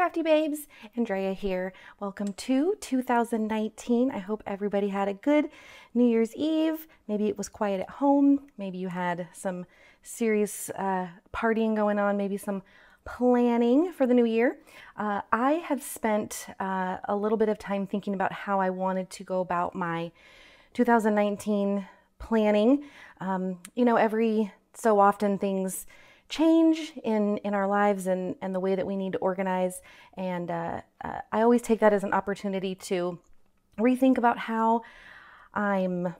crafty babes, Andrea here. Welcome to 2019. I hope everybody had a good New Year's Eve. Maybe it was quiet at home. Maybe you had some serious partying going on, maybe some planning for the new year. I have spent a little bit of time thinking about how I wanted to go about my 2019 planning. Every so often things change in our lives and the way that we need to organize. And I always take that as an opportunity to rethink about how I'm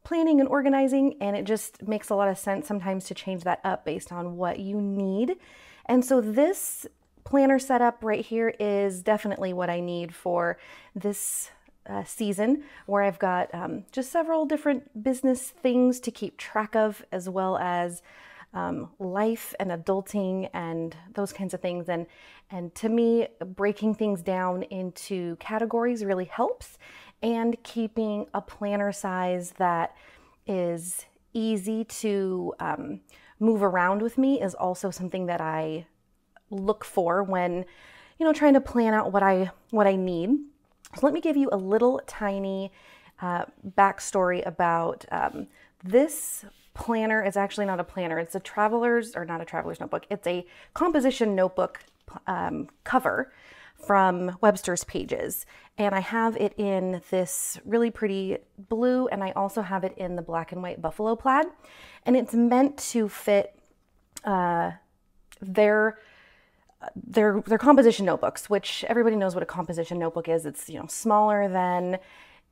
planning and organizing. And it just makes a lot of sense sometimes to change that up based on what you need. And so this planner setup right here is definitely what I need for this season, where I've got just several different business things to keep track of, as well as life and adulting and those kinds of things. And to me, breaking things down into categories really helps, and keeping a planner size that is easy to move around with me is also something that I look for when, trying to plan out what I need. So let me give you a little tiny backstory about this planner. Is actually not a planner. It's not a traveler's notebook. It's a composition notebook cover from Websters Pages. And I have it in this really pretty blue, and I also have it in the black and white buffalo plaid. And it's meant to fit their composition notebooks, which everybody knows what a composition notebook is. It's smaller than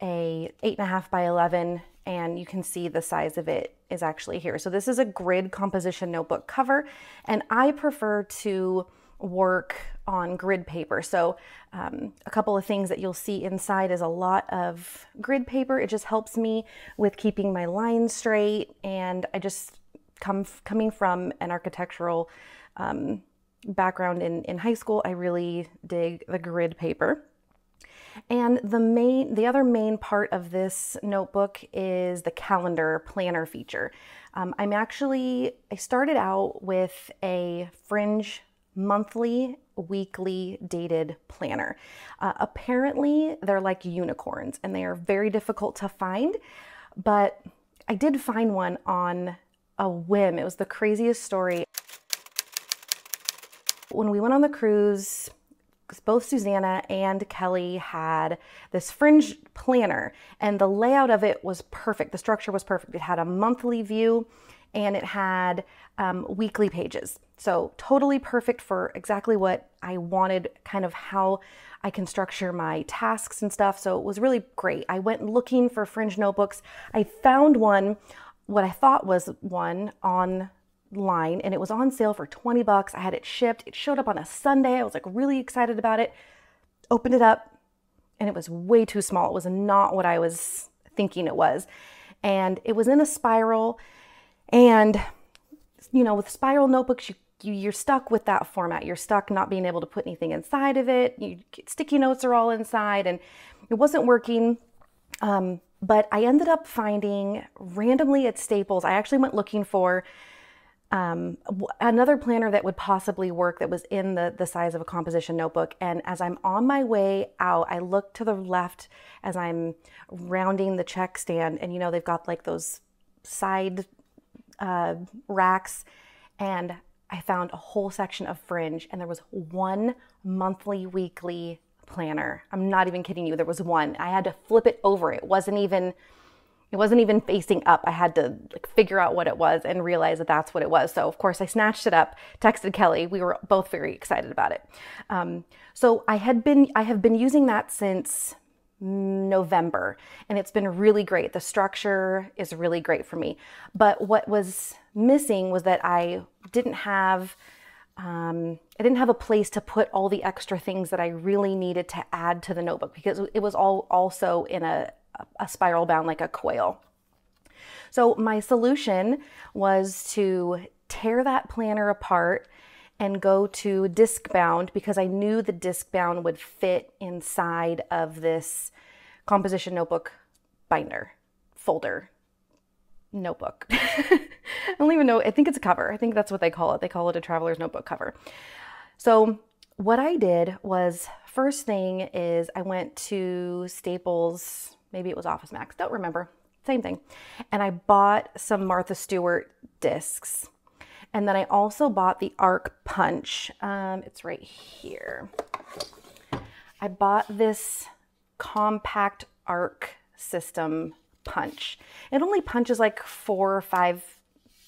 a 8.5 by 11, and you can see the size of it is actually here. So this is a grid composition notebook cover, and I prefer to work on grid paper. So a couple of things that you'll see inside is a lot of grid paper. It just helps me with keeping my lines straight, and I just coming from an architectural background in high school, I really dig the grid paper. And the other main part of this notebook is the calendar planner feature. I started out with a Fringe monthly, weekly dated planner. Apparently they're like unicorns, and they are very difficult to find, but I did find one on a whim. It was the craziest story. When we went on the cruise, both Susanna and Kelly had this Fringe planner, and the layout of it was perfect. The structure was perfect. It had a monthly view, and it had weekly pages. So totally perfect for exactly what I wanted, kind of how I can structure my tasks and stuff. So it was really great. I went looking for Fringe notebooks. I found one, what I thought was one, online, and it was on sale for 20 bucks. I had it shipped. It showed up on a Sunday. I was like really excited about it. Opened it up, and it was way too small. It was not what I was thinking it was. And it was in a spiral. And, with spiral notebooks, you're stuck with that format. You're stuck not being able to put anything inside of it. Sticky notes are all inside, and it wasn't working. But I ended up finding randomly at Staples. I actually went looking for another planner that would possibly work, that was in the size of a composition notebook. And as I'm on my way out, I look to the left as I'm rounding the check stand, and they've got like those side racks, and I found a whole section of Fringe, and there was one monthly, weekly planner. I'm not even kidding you. There was one. I had to flip it over. It wasn't even facing up. I had to figure out what it was and realize that that's what it was. So of course I snatched it up, texted Kelly. We were both very excited about it. So I have been using that since November, and it's been really great. The structure is really great for me. But what was missing was that I didn't have a place to put all the extra things that I really needed to add to the notebook, because it was all also in a spiral bound, like a coil. So my solution was to tear that planner apart and go to disc bound, because I knew the disc bound would fit inside of this composition notebook binder, folder, notebook. I don't even know. I think it's a cover. I think that's what they call it. They call it a traveler's notebook cover. So what I did was, first thing is I went to Staples, maybe it was Office Max, don't remember, same thing. And I bought some Martha Stewart discs. And then I also bought the Arc Punch. It's right here. I bought this compact arc system punch. It only punches like 4 or 5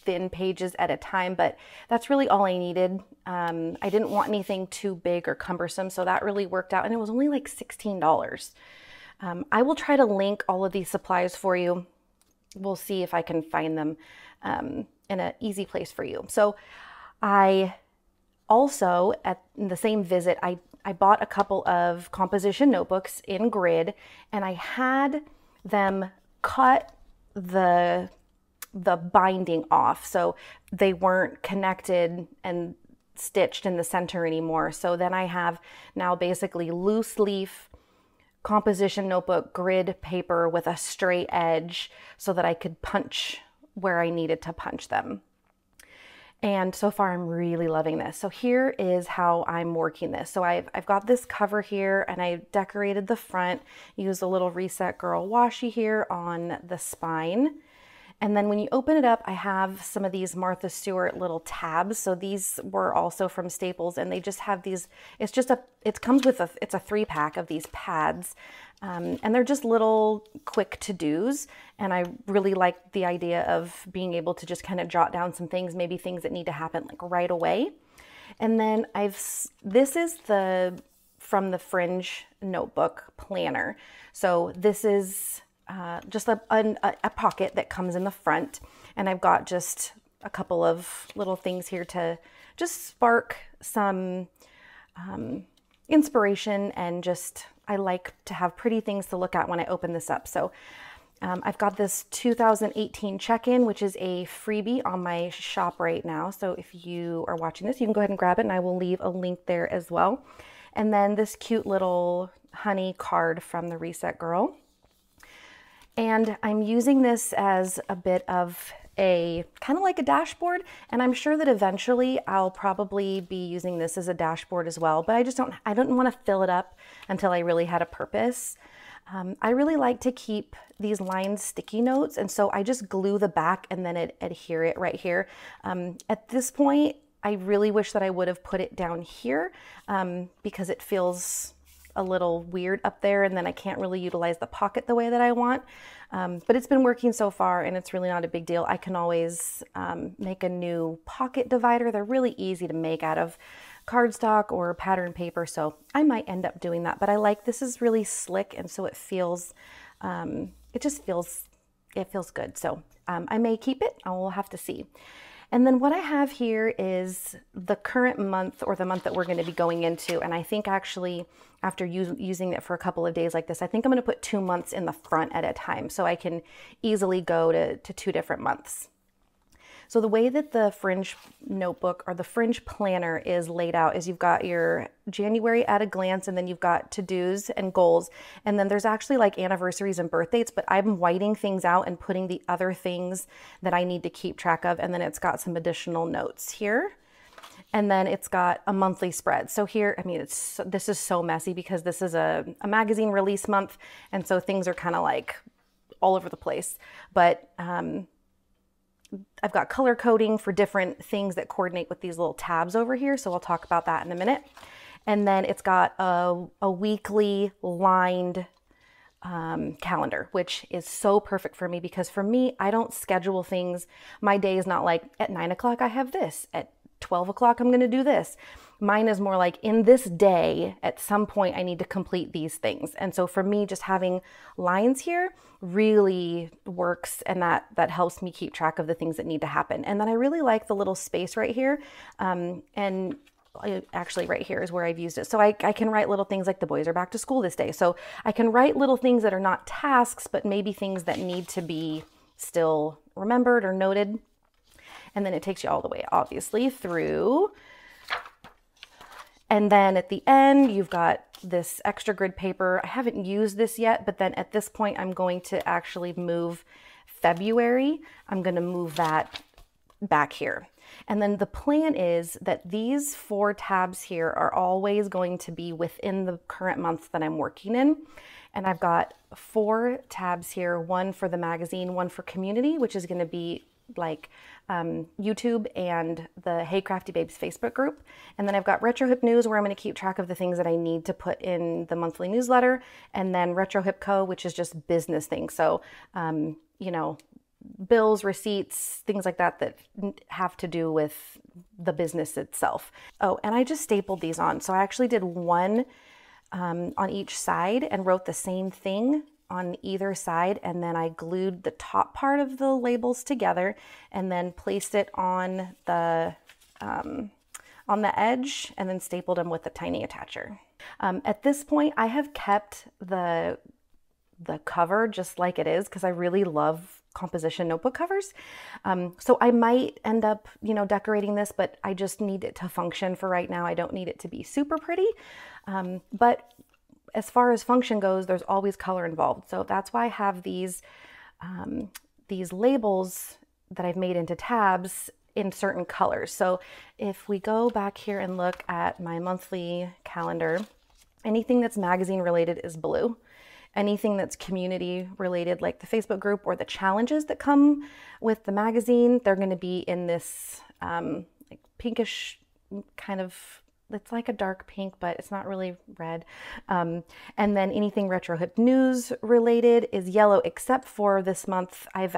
thin pages at a time, but that's really all I needed. I didn't want anything too big or cumbersome, so that really worked out, and it was only like $16. I will try to link all of these supplies for you. We'll see if I can find them in an easy place for you. So I also, in the same visit, I bought a couple of composition notebooks in grid, and I had them cut the binding off so they weren't connected and stitched in the center anymore. So then I have now basically loose leaf composition notebook grid paper with a straight edge so that I could punch where I needed to punch them. And so far I'm really loving this. So here is how I'm working this. So I've got this cover here, and I decorated the front, used a little Reset Girl washi here on the spine. And then when you open it up, I have some of these Martha Stewart little tabs. So these were also from Staples, and they just have these, it comes with it's a 3-pack of these pads. And they're just little quick to-dos. And I really like the idea of being able to just kind of jot down some things, maybe things that need to happen like right away. And then this is from the Fringe notebook planner. So this is just a pocket that comes in the front, and I've got just a couple of little things here to just spark some inspiration, and just I like to have pretty things to look at when I open this up. So I've got this 2018 check-in, which is a freebie on my shop right now. So if you are watching this, you can go ahead and grab it, and I will leave a link there as well. And then this cute little honey card from the Reset Girl. And I'm using this as a bit of a kind of like a dashboard, and I'm sure that eventually I'll probably be using this as a dashboard as well, but I don't want to fill it up until I really had a purpose. I really like to keep these lined sticky notes, and so I just glue the back and then adhere it right here. At this point, I really wish that I would have put it down here because it feels a little weird up there, and then I can't really utilize the pocket the way that I want. But it's been working so far, and it's really not a big deal. I can always make a new pocket divider. They're really easy to make out of cardstock or pattern paper, so I might end up doing that. But I like, this is really slick, and so it feels, it feels good. So I may keep it. I will have to see. And then what I have here is the current month, or the month that we're going to be going into. And I think actually after using it for a couple of days like this, I think I'm going to put 2 months in the front at a time so I can easily go to 2 different months. So the way that the Fringe notebook or the Fringe planner is laid out is you've got your January at a glance, and then you've got to-dos and goals. And then there's actually like anniversaries and birth dates, but I'm whiting things out and putting the other things that I need to keep track of. And then it's got some additional notes here. And then it's got a monthly spread. So here, I mean, this is so messy because this is a magazine release month. And so things are kind of like all over the place. But I've got color coding for different things that coordinate with these little tabs over here. So we'll talk about that in a minute. And then it's got a weekly lined calendar, which is so perfect for me because for me, I don't schedule things. My day is not like at 9 o'clock, I have this. At 12 o'clock, I'm going to do this. Mine is more like in this day, at some point, I need to complete these things. And so for me, just having lines here really works, and that helps me keep track of the things that need to happen. And then I really like the little space right here. And actually right here is where I've used it. So I can write little things like the boys are back to school this day. So I can write little things that are not tasks, but maybe things that need to be still remembered or noted. And then it takes you all the way, obviously, through. And then at the end, you've got this extra grid paper. I haven't used this yet, but then at this point, I'm going to actually move February. I'm going to move that back here. And then the plan is that these 4 tabs here are always going to be within the current month that I'm working in. And I've got 4 tabs here, one for the magazine, one for community, which is going to be like YouTube and the Hey Crafty Babes Facebook group. And then I've got Retro Hip News, where I'm going to keep track of the things that I need to put in the monthly newsletter. And then Retro Hip Co, which is just business things. So, you know, bills, receipts, things like that that have to do with the business itself. Oh, and I just stapled these on. So I actually did one on each side and wrote the same thing on either side, and then I glued the top part of the labels together and then placed it on the edge and then stapled them with a tiny attacher. At this point, I have kept the cover just like it is because I really love composition notebook covers. So I might end up, you know, decorating this, but I just need it to function for right now. I don't need it to be super pretty. But as far as function goes, there's always color involved. So that's why I have these labels that I've made into tabs in certain colors. So if we go back here and look at my monthly calendar, anything that's magazine related is blue. Anything that's community related, like the Facebook group or the challenges that come with the magazine, they're going to be in this like pinkish kind of, it's like a dark pink, but it's not really red. And then anything Retro Hip News related is yellow, except for this month. I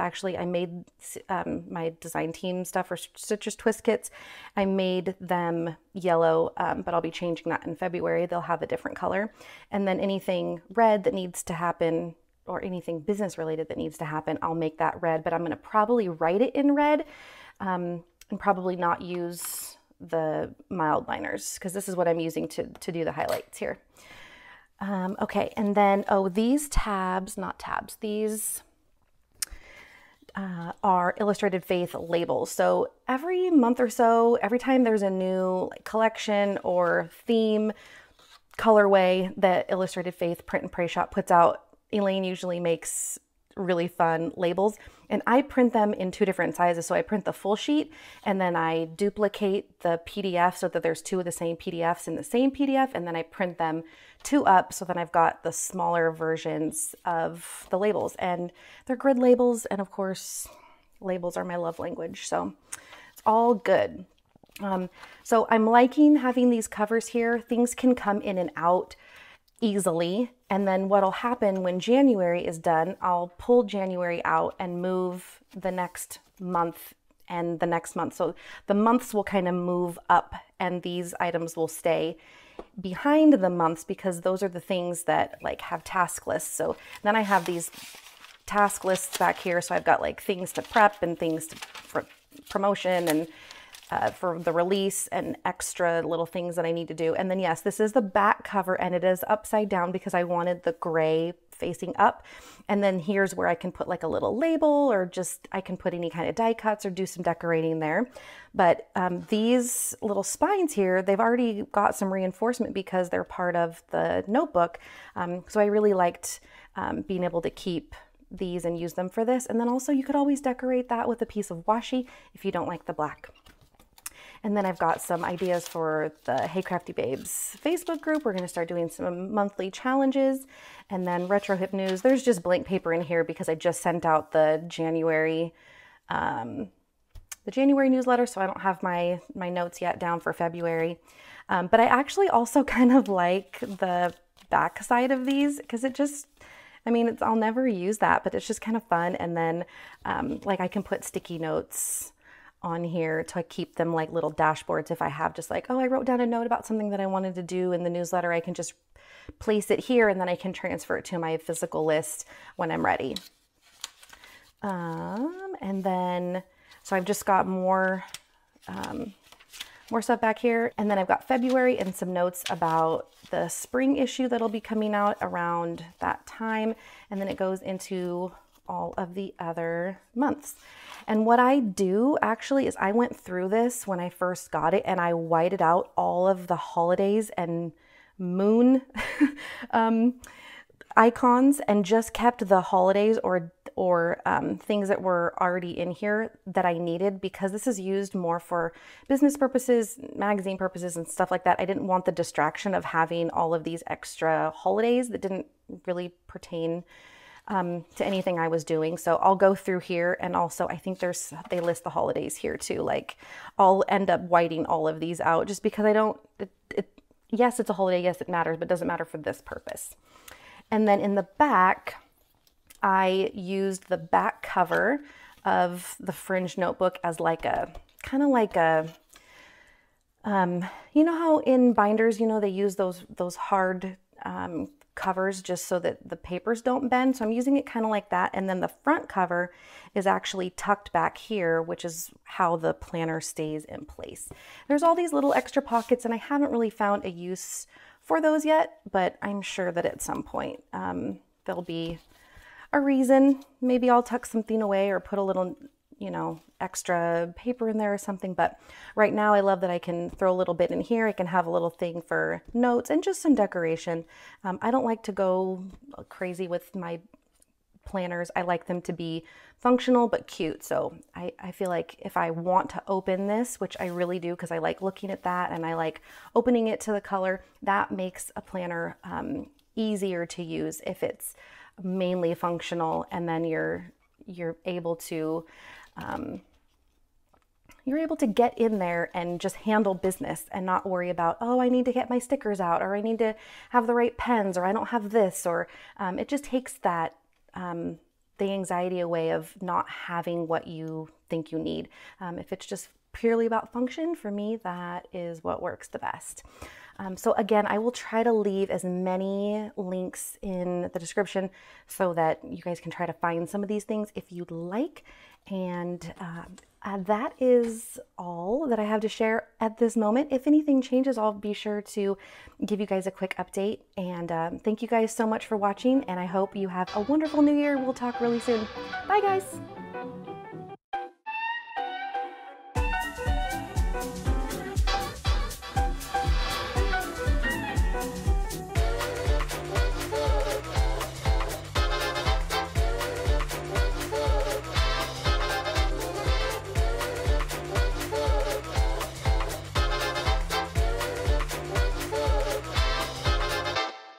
made my design team stuff for Stitchers Twist Kits. I made them yellow, but I'll be changing that in February. They'll have a different color. And then anything red that needs to happen, or anything business related that needs to happen, I'll make that red, but I'm going to probably write it in red and probably not use the mild liners, because this is what I'm using to do the highlights here. Okay, and then, these tabs, these are Illustrated Faith labels. So every month or so, every time there's a new collection or theme colorway that Illustrated Faith Print and Pray Shop puts out, Elaine usually makes really fun labels, and I print them in 2 different sizes. So I print the full sheet and then I duplicate the PDF so that there's 2 of the same PDFs in the same PDF, and then I print them 2 up so then I've got the smaller versions of the labels, and they're grid labels, and of course labels are my love language, so it's all good. So I'm liking having these covers here. Things can come in and out easily. And then what'll happen when January is done, I'll pull January out and move the next month and the next month. So the months will kind of move up and these items will stay behind the months, because those are the things that like have task lists. So then I have these task lists back here. So I've got like things to prep and things for promotion and for the release and extra little things that I need to do. And then yes, this is the back cover and it is upside down because I wanted the gray facing up. And then here's where I can put like a little label, or just I can put any kind of die cuts or do some decorating there. But these little spines here, they've already got some reinforcement because they're part of the notebook. So I really liked being able to keep these and use them for this. And then also you could always decorate that with a piece of washi if you don't like the black. And then I've got some ideas for the Hey Crafty Babes Facebook group. We're going to start doing some monthly challenges. And then Retro Hip News, there's just blank paper in here because I just sent out the January newsletter, so I don't have my notes yet down for February. But I actually also kind of like the back side of these because it just, I mean, I'll never use that, but it's just kind of fun. And then like I can put sticky notes on here to keep them like little dashboards. If I have just like, oh, I wrote down a note about something that I wanted to do in the newsletter, I can just place it here and then I can transfer it to my physical list when I'm ready. And then, so I've just got more stuff back here. And then I've got February and some notes about the spring issue that'll be coming out around that time. And then it goes into all of the other months. And what I do actually is I went through this when I first got it and I whited out all of the holidays and moon icons and just kept the holidays or things that were already in here that I needed, because this is used more for business purposes, magazine purposes, and stuff like that. I didn't want the distraction of having all of these extra holidays that didn't really pertain to anything I was doing. So I'll go through here, and also I think they list the holidays here too. Like I'll end up whiting all of these out just because I don't, yes, it's a holiday, yes, it matters, but it doesn't matter for this purpose. And then in the back, I used the back cover of the Fringe notebook as like a, kind of like a, you know how in binders, you know, they use those hard covers just so that the papers don't bend. So I'm using it kind of like that. And then the front cover is actually tucked back here, which is how the planner stays in place. There's all these little extra pockets, and I haven't really found a use for those yet, but I'm sure that at some point there'll be a reason. Maybe I'll tuck something away or put a little, you know, extra paper in there or something. But right now I love that I can throw a little bit in here. I can have a little thing for notes and just some decoration. I don't like to go crazy with my planners. I like them to be functional but cute. So I feel like if I want to open this, which I really do because I like looking at that and I like opening it to the color, that makes a planner easier to use if it's mainly functional, and then you're able to get in there and just handle business and not worry about, oh, I need to get my stickers out, or I need to have the right pens, or I don't have this, or it just takes that the anxiety away of not having what you think you need. If it's just purely about function, for me, that is what works the best. So again, I will try to leave as many links in the description so that you guys can try to find some of these things if you'd like. And that is all that I have to share at this moment. If anything changes, I'll be sure to give you guys a quick update. And thank you guys so much for watching, and I hope you have a wonderful new year. We'll talk really soon. Bye, guys.